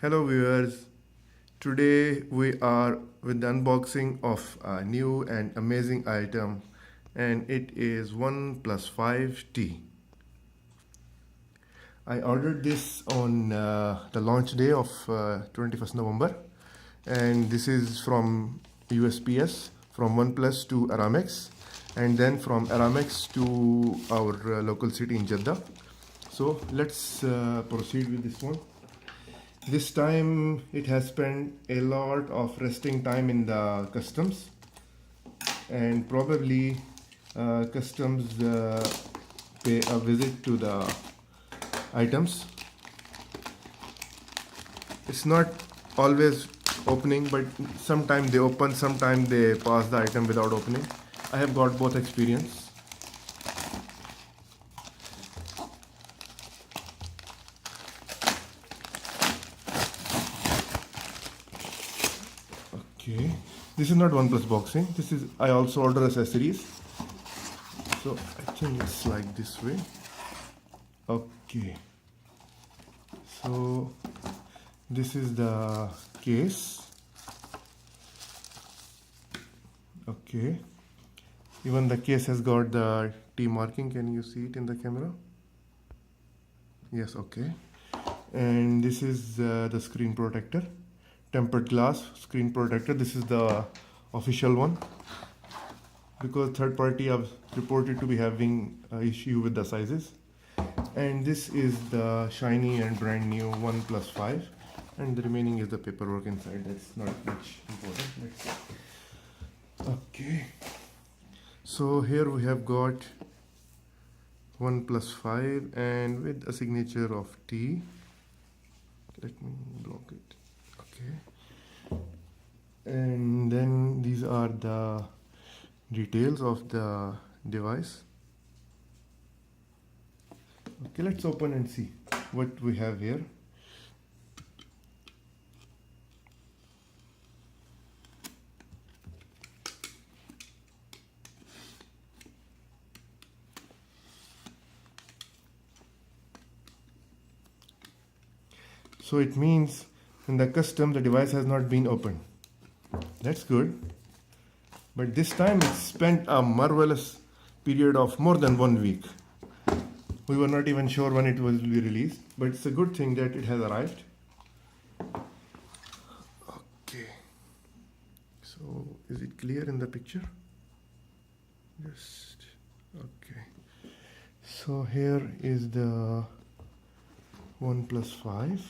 Hello viewers, today we are with the unboxing of a new and amazing item, and it is OnePlus 5T. I ordered this on the launch day of 21st November, and this is from USPS, from OnePlus to Aramex, and then from Aramex to our local city in Jeddah. So let's proceed with this one. This time it has spent a lot of resting time in the customs, and probably customs pay a visit to the items. It's not always opening, but sometimes they open, sometimes they pass the item without opening. I have got both experience. Okay, this is not OnePlus boxing. This is, I also order accessories. So I think it's like this way. Okay, so this is the case. Okay, even the case has got the T marking. Can you see it in the camera? Yes, okay. And this is the screen protector, tempered glass screen protector. This is the official one, because third party have reported to be having issue with the sizes. And this is the shiny and brand new OnePlus 5, and the remaining is the paperwork inside. That's not much important. Let's see. Okay, so here we have got OnePlus 5 and with a signature of T. Let me block it. Okay, and then these are the details of the device. Okay, let's open and see what we have here. So it means in the custom the device has not been opened. That's good. But this time it spent a marvelous period of more than 1 week. We were not even sure when it will be released, but it's a good thing that it has arrived. Okay, so is it clear in the picture? Just okay. So here is the OnePlus 5,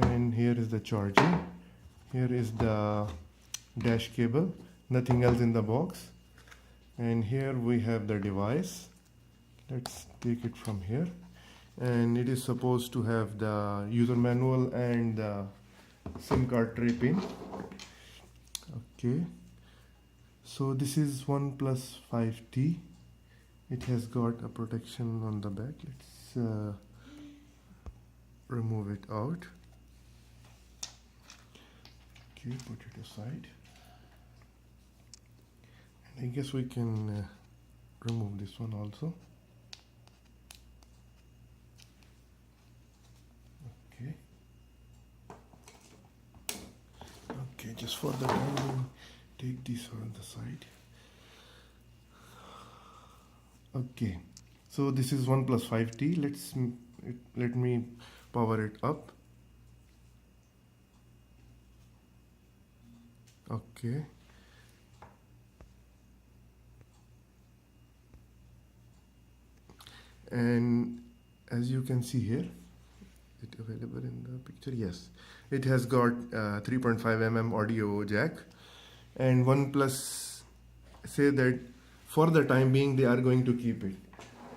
and here is the charger. Here is the dash cable, nothing else in the box. And here we have the device. Let's take it from here, and it is supposed to have the user manual and the SIM card tray pin. Okay, so this is OnePlus 5T. It has got a protection on the back. Let's remove it out. Okay, put it aside. And I guess we can remove this one also. Okay, just for the time, take this on the side. Okay, so this is OnePlus 5T. Let me power it up. Okay. And as you can see here, is it available in the picture? Yes, it has got 3.5 mm audio jack, and OnePlus say that for the time being they are going to keep it.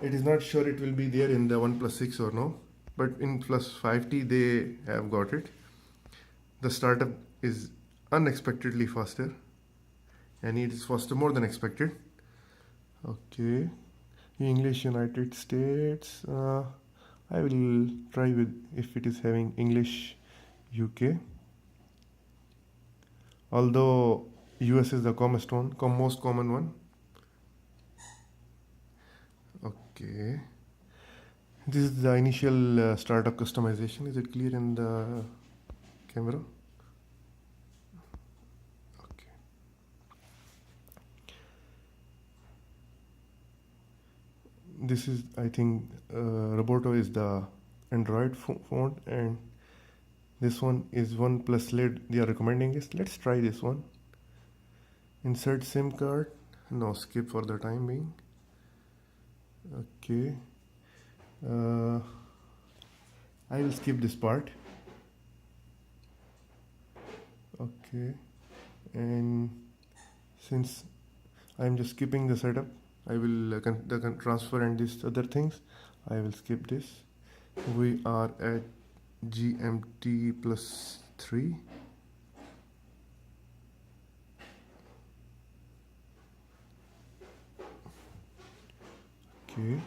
It is not sure it will be there in the OnePlus 6 or no, but in Plus 5T they have got it. The startup is unexpectedly faster, and it is faster more than expected. Okay, English United States. I will try with if it is having English UK. Although US is the most common one. Okay. This is the initial startup customization. Is it clear in the camera. Okay. This is, I think, Roboto is the Android font, and this one is OnePlus LED. They are recommending this. Let's try this one. Insert SIM card. No, skip for the time being. Okay. I will skip this part. Okay. And since I'm just skipping the setup, I will the transfer and these other things, I will skip this. We are at GMT plus 3. Okay.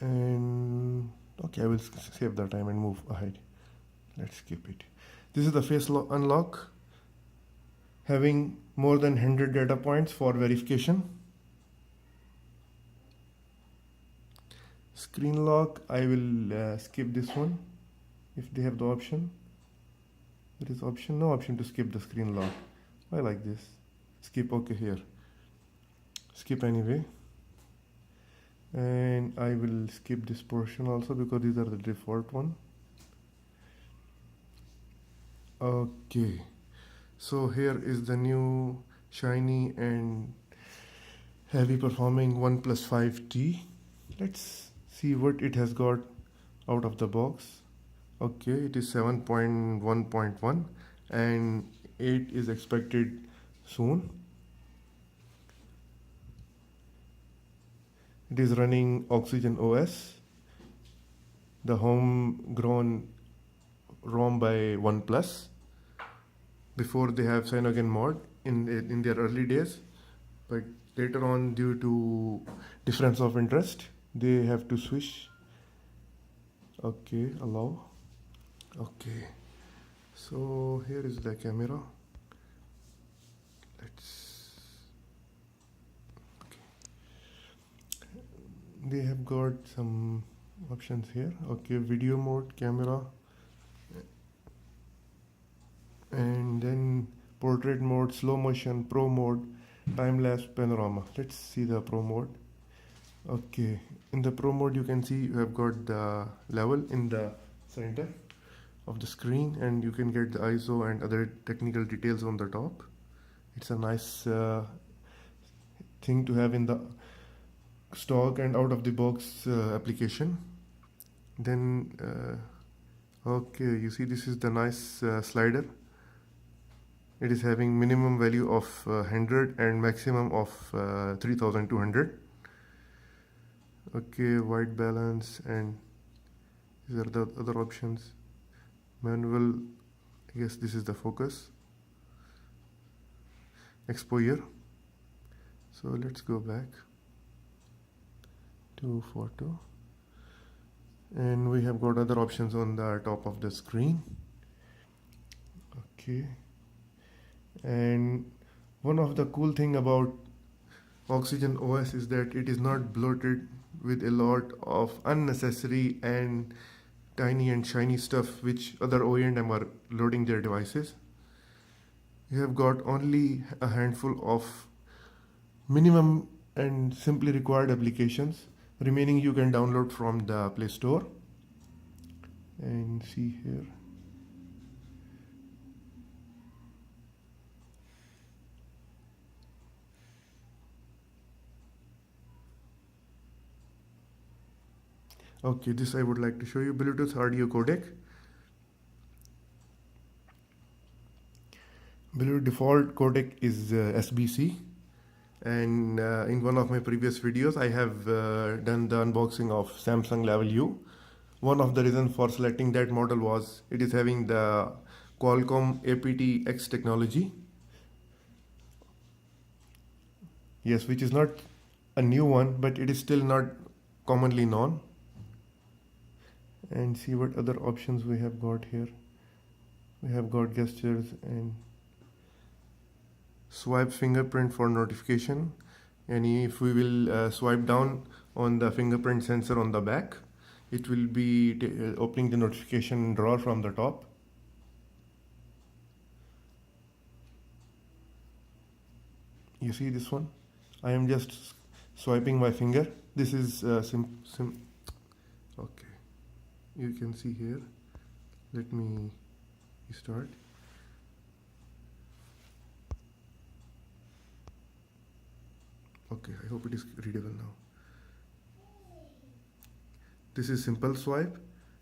And okay, I will save the time and move ahead. Let's skip it. This is the face unlock, having more than 100 data points for verification. Screen lock, I will skip this one if they have the option. There is option, no option to skip the screen lock. I like this. Skip, okay, here. Skip anyway. And I will skip this portion also because these are the default one. Okay, so here is the new shiny and heavy performing OnePlus 5T. Let's see what it has got out of the box. Okay, it is 7.1.1 and 8 is expected soon. It is running Oxygen OS, the homegrown ROM by OnePlus. Before they have Cyanogen mod in their early days, but later on, due to difference of interest, they have to switch. Okay, allow. Okay, so here is the camera. They have got some options here. Okay, video mode, camera, and then portrait mode, slow motion, pro mode, time lapse, panorama. Let's see the pro mode. Okay, in the pro mode you can see you have got the level in the center of the screen, and you can get the ISO and other technical details on the top. It's a nice thing to have in the stock and out of the box application. Then okay, you see this is the nice slider. It is having minimum value of 100 and maximum of 3200. Okay, white balance, and these are the other options. Manual, I guess this is the focus, exposure. So let's go back to photo, and we have got other options on the top of the screen. Okay, and one of the cool thing about Oxygen OS is that it is not bloated with a lot of unnecessary and tiny and shiny stuff which other OEM are loading their devices. You have got only a handful of minimum and simply required applications. Remaining you can download from the Play Store. And see here. Okay, this I would like to show you. Bluetooth audio codec. Bluetooth default codec is SBC, and in one of my previous videos I have done the unboxing of Samsung Level U. One of the reasons for selecting that model was it is having the Qualcomm aptX technology. Yes, which is not a new one, but it is still not commonly known. And see what other options we have got here. We have got gestures and swipe fingerprint for notification, and if we will swipe down on the fingerprint sensor on the back, it will be opening the notification drawer from the top. You see this one? I am just swiping my finger. This is okay. You can see here. Let me start. Okay, I hope it is readable now. This is simple swipe,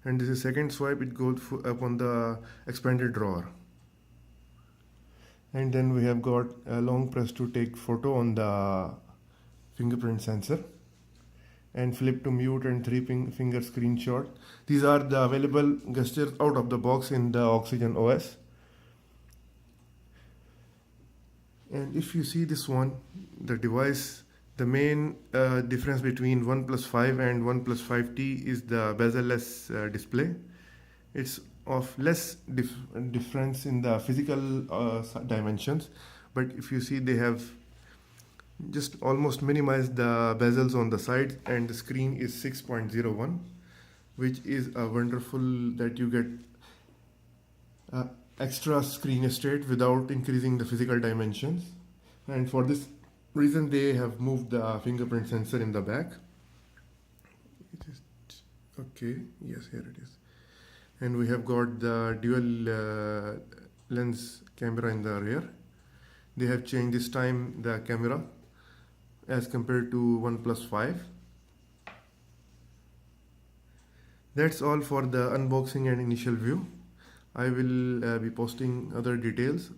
and this is second swipe. It goes up on the expanded drawer. And then we have got a long press to take photo on the fingerprint sensor, and flip to mute and three finger screenshot. These are the available gestures out of the box in the Oxygen OS. And if you see this one, the device, the main difference between OnePlus 5 and OnePlus 5T is the bezel-less display. It's of less difference in the physical dimensions, but if you see, they have just almost minimized the bezels on the sides, and the screen is 6.01, which is a wonderful that you get extra screen state without increasing the physical dimensions. And for this reason, they have moved the fingerprint sensor in the back. It is okay. Yes, here it is. And we have got the dual lens camera in the rear. They have changed this time the camera as compared to OnePlus 5. That's all for the unboxing and initial view. I will be posting other details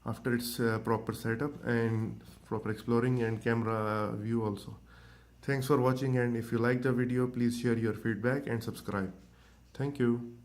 after its proper setup and proper exploring and camera view also. Thanks for watching, and if you like the video, please share your feedback and subscribe. Thank you.